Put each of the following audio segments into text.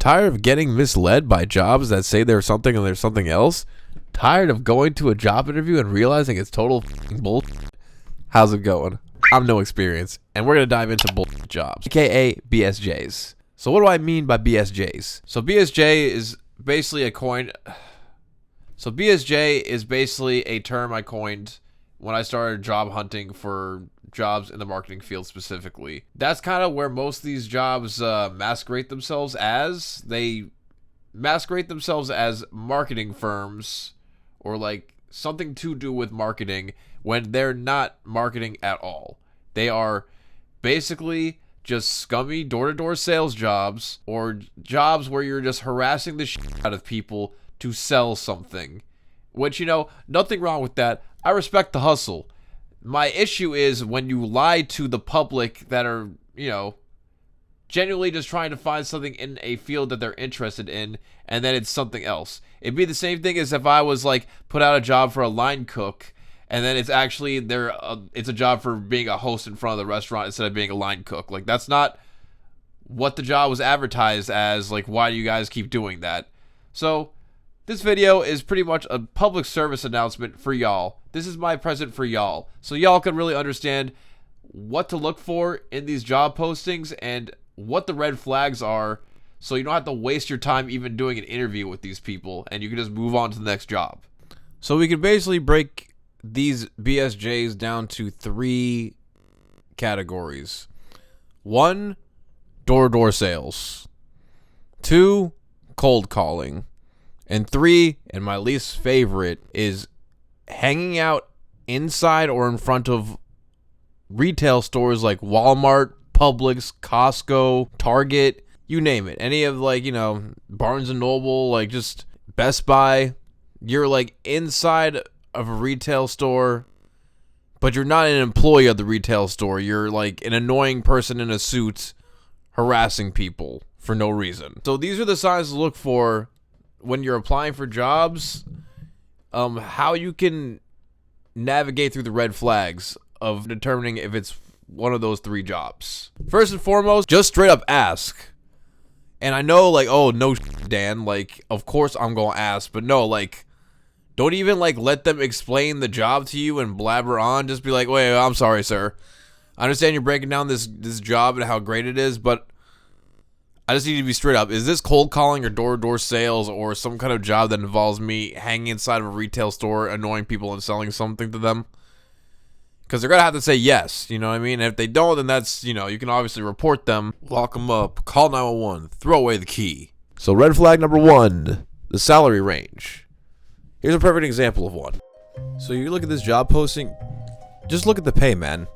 Tired of getting misled by jobs that say there's something and there's something else? Tired of going to a job interview and realizing it's total bullshit? How's it going? I'm no experience, and we're going to dive into bullshit jobs, aka BSJs. So what do I mean by BSJs? So BSJ is basically a coin. So BSJ is basically a term I coined when I started job hunting for jobs in the marketing field specifically. That's kind of where most of these jobs masquerade themselves as. They masquerade themselves as marketing firms or like something to do with marketing when they're not marketing at all. They are basically just scummy door-to-door sales jobs or jobs where you're just harassing the shit out of people to sell something. Which, you know, nothing wrong with that. I respect the hustle. My issue is when you lie to the public that are, you know, genuinely just trying to find something in a field that they're interested in, and then it's something else. It'd be the same thing as if I was like put out a job for a line cook, and then it's actually it's a job for being a host in front of the restaurant instead of being a line cook. Like, that's not what the job was advertised as. Like, why do you guys keep doing that? So this video is pretty much a public service announcement for y'all. This is my present for y'all, so y'all can really understand what to look for in these job postings and what the red flags are, so you don't have to waste your time even doing an interview with these people, and you can just move on to the next job. So we can basically break these BSJs down to 3 categories. 1, door-to-door sales. 2, cold calling. And 3, and my least favorite, is hanging out inside or in front of retail stores like Walmart, Publix, Costco, Target, you name it. Any of, like, you know, Barnes and Noble, like just Best Buy. You're like inside of a retail store, but you're not an employee of the retail store. You're like an annoying person in a suit harassing people for no reason. So these are the signs to look for when you're applying for jobs, how you can navigate through the red flags of determining if it's one of those 3 jobs. First and foremost, just straight up ask. And I know, like, oh, no, Dan, like, of course I'm going to ask, but no, like, don't even, like, let them explain the job to you and blabber on. Just be like, wait, I'm sorry, sir. I understand you're breaking down this job and how great it is, but I just need to be straight up. Is this cold calling or door-to-door sales or some kind of job that involves me hanging inside of a retail store, annoying people and selling something to them? Because they're going to have to say yes, you know what I mean? And if they don't, then that's, you know, you can obviously report them, lock them up, call 911, throw away the key. So red flag number 1, the salary range. Here's a perfect example of one. So you look at this job posting, just look at the pay, man.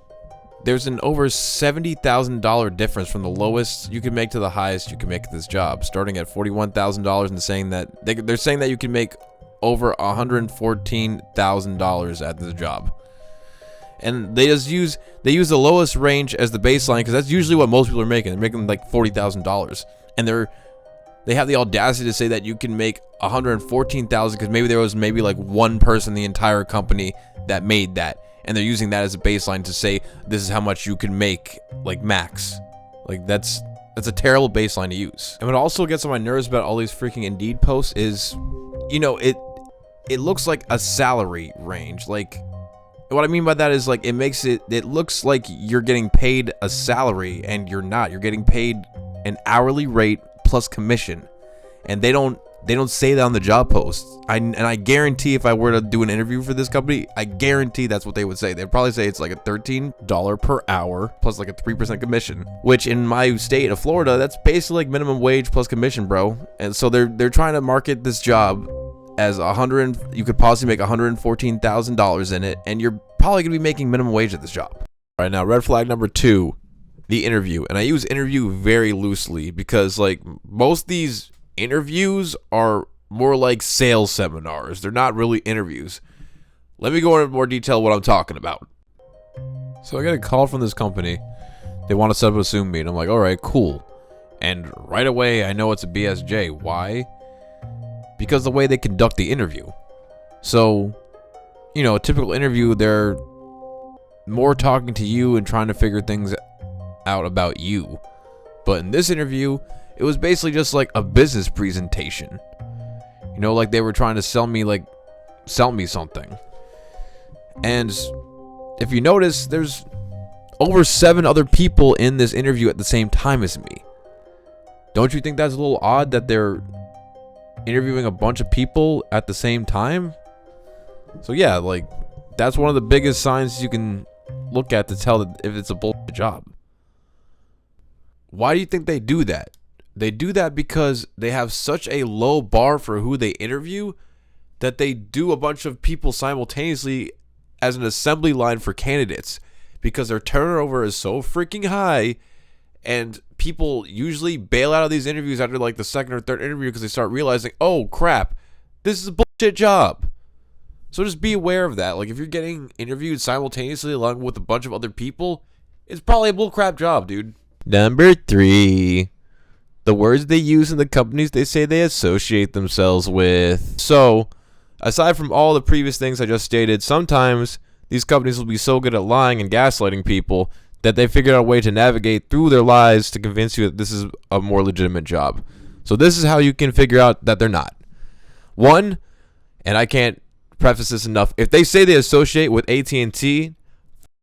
There's an over $70,000 difference from the lowest you can make to the highest you can make at this job, starting at $41,000 and saying that they're saying that you can make over $114,000 at this job. And they use the lowest range as the baseline because that's usually what most people are making. They're making like $40,000, and they have the audacity to say that you can make $114,000 because maybe there was like one person in the entire company that made that. And they're using that as a baseline to say this is how much you can make, like, max. Like, that's a terrible baseline to use. And what also gets on my nerves about all these freaking Indeed posts is, you know, it looks like a salary range. Like, what I mean by that is, like, it looks like you're getting paid a salary, and you're not. You're getting paid an hourly rate plus commission, and they don't say that on the job post. I guarantee if I were to do an interview for this company, I guarantee that's what they would say. They'd probably say it's like a $13 per hour plus like a 3% commission, which in my state of Florida, that's basically like minimum wage plus commission, bro. And so they're trying to market this job as you could possibly make $114,000 in it, and you're probably gonna be making minimum wage at this job. All right, now red flag number 2, the interview. And I use interview very loosely because, like, most of these interviews are more like sales seminars. They're not really interviews. Let me go into more detail what I'm talking about. So I get a call from this company. They want to set up a Zoom meet. I'm like, all right, cool. And right away, I know it's a BSJ. Why? Because the way they conduct the interview. So, you know, a typical interview, they're more talking to you and trying to figure things out about you. But in this interview, It was basically just like a business presentation. You know, like they were trying to sell me something. And if you notice, there's over 7 other people in this interview at the same time as me. Don't you think that's a little odd that they're interviewing a bunch of people at the same time? So yeah, like that's one of the biggest signs you can look at to tell that if it's a bullshit job. Why do you think they do that? They do that because they have such a low bar for who they interview that they do a bunch of people simultaneously as an assembly line for candidates, because their turnover is so freaking high, and people usually bail out of these interviews after like the second or third interview because they start realizing, oh crap, this is a bullshit job. So just be aware of that. Like if you're getting interviewed simultaneously along with a bunch of other people, it's probably a bullcrap job, dude. Number 3, the words they use in the companies they say they associate themselves with. So, aside from all the previous things I just stated, sometimes these companies will be so good at lying and gaslighting people that they figured out a way to navigate through their lies to convince you that this is a more legitimate job. So this is how you can figure out that they're not. 1, and I can't preface this enough, if they say they associate with AT&T,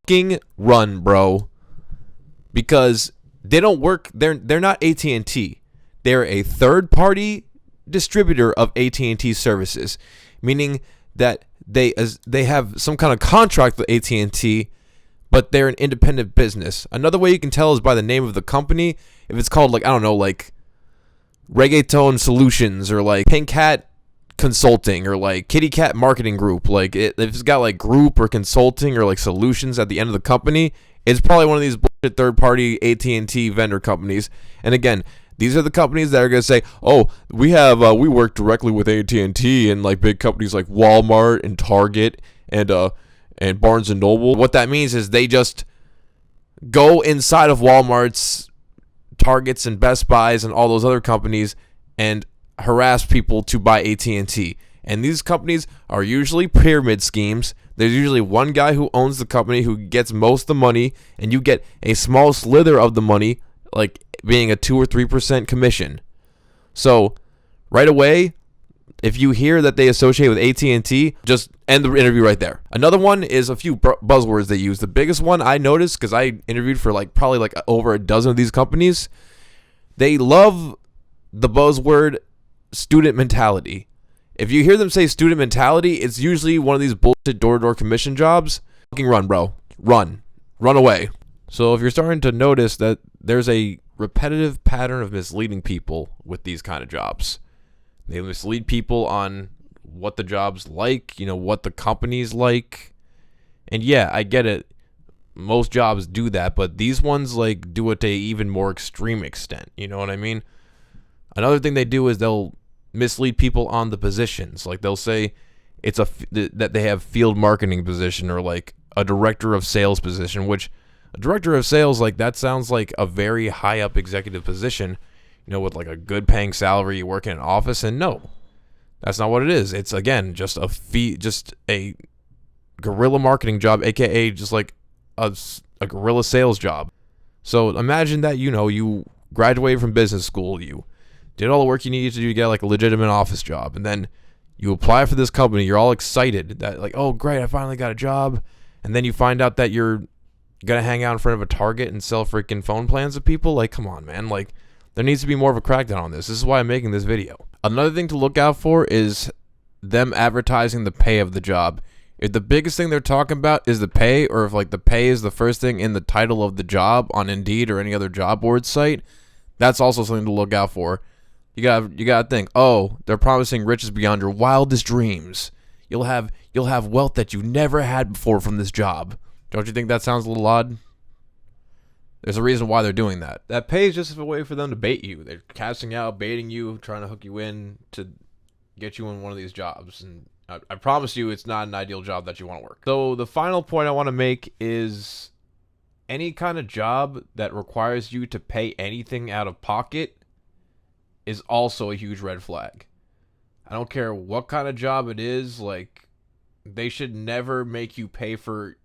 fucking run, bro. Because they don't work, they're not AT&T. They're a third-party distributor of AT&T services, meaning that they have some kind of contract with AT&T, but they're an independent business. Another way you can tell is by the name of the company. If it's called, like, I don't know, like Reggaeton Solutions or like Pink Hat Consulting or like Kitty Cat Marketing Group, like if it's got like group or consulting or like solutions at the end of the company, it's probably one of these bullshit third-party AT&T vendor companies. And again, these are the companies that are going to say, oh, we work directly with AT&T and like big companies like Walmart and Target and Barnes & Noble. What that means is they just go inside of Walmart's, Targets, and Best Buys and all those other companies and harass people to buy AT&T. And these companies are usually pyramid schemes. There's usually one guy who owns the company who gets most of the money, and you get a small slither of the money, like being a 2 or 3% commission. So right away, if you hear that they associate with AT&T, just end the interview right there. Another one is a few buzzwords they use. The biggest one I noticed, because I interviewed for probably over a dozen of these companies, they love the buzzword student mentality. If you hear them say student mentality, it's usually one of these bullshit door-to-door commission jobs. Fucking run, bro. Run away. So if you're starting to notice that there's a repetitive pattern of misleading people with these kind of jobs. They mislead people on what the job's like, what the company's like. And yeah, I get it. Most jobs do that, but these ones do it to an even more extreme extent. You know what I mean? Another thing they do is they'll mislead people on the positions. Like they'll say it's that they have field marketing position or like a director of sales position, which a director of sales, that sounds like a very high up executive position, with like a good paying salary, you work in an office. And no, that's not what it is. It's again just a guerrilla marketing job, aka just like a guerrilla sales job. So imagine that you graduated from business school, you did all the work you needed to do to get like a legitimate office job, and then you apply for this company. You're all excited that oh great, I finally got a job, and then you find out that you're gonna hang out in front of a Target and sell freaking phone plans to people. Come on, man. There needs to be more of a crackdown on this. This is why I'm making this video. Another thing to look out for is them advertising the pay of the job. If the biggest thing they're talking about is the pay, or if the pay is the first thing in the title of the job on Indeed or any other job board site, that's also something to look out for. You gotta think, oh, they're promising riches beyond your wildest dreams. You'll have wealth that you never had before from this job. Don't you think that sounds a little odd? There's a reason why they're doing that. That pay is just a way for them to bait you. They're casting out, baiting you, trying to hook you in to get you in one of these jobs. And I promise you it's not an ideal job that you want to work. So the final point I want to make is any kind of job that requires you to pay anything out of pocket is also a huge red flag. I don't care what kind of job it is, they should never make you pay for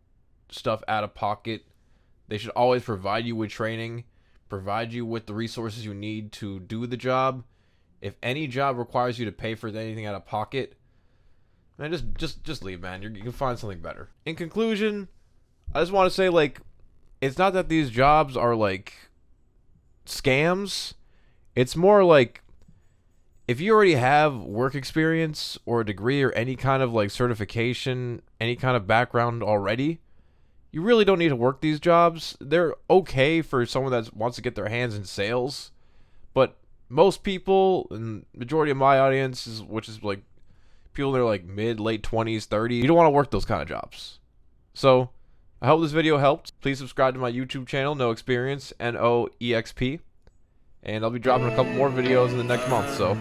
stuff out of pocket. They should always provide you with training, provide you with the resources you need to do the job. If any job requires you to pay for anything out of pocket, man, just leave, man. You can find something better. In conclusion, I just want to say, like, it's not that these jobs are like scams. It's more like, if you already have work experience or a degree or any kind of like certification, any kind of background already, you really don't need to work these jobs. They're okay for someone that wants to get their hands in sales, but most people, and majority of my audience is, which is like people that are like mid, late 20s, 30s, you don't want to work those kind of jobs. So I hope this video helped. Please subscribe to my YouTube channel, No Experience, NOEXP. And I'll be dropping a couple more videos in the next month, so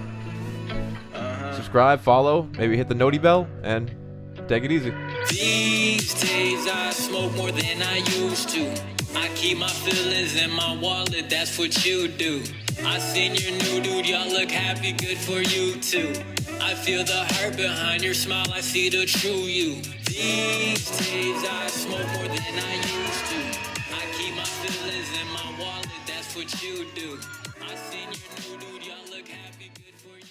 subscribe, follow, maybe hit the noti bell, and take it easy. These days I smoke more than I used to. I keep my feelings in my wallet, that's what you do. I seen your new dude, y'all look happy, good for you too. I feel the heart behind your smile, I see the true you. These days I smoke more than I used to. I keep my feelings in my wallet, that's what you do. I seen your new dude, y'all look happy, good for you.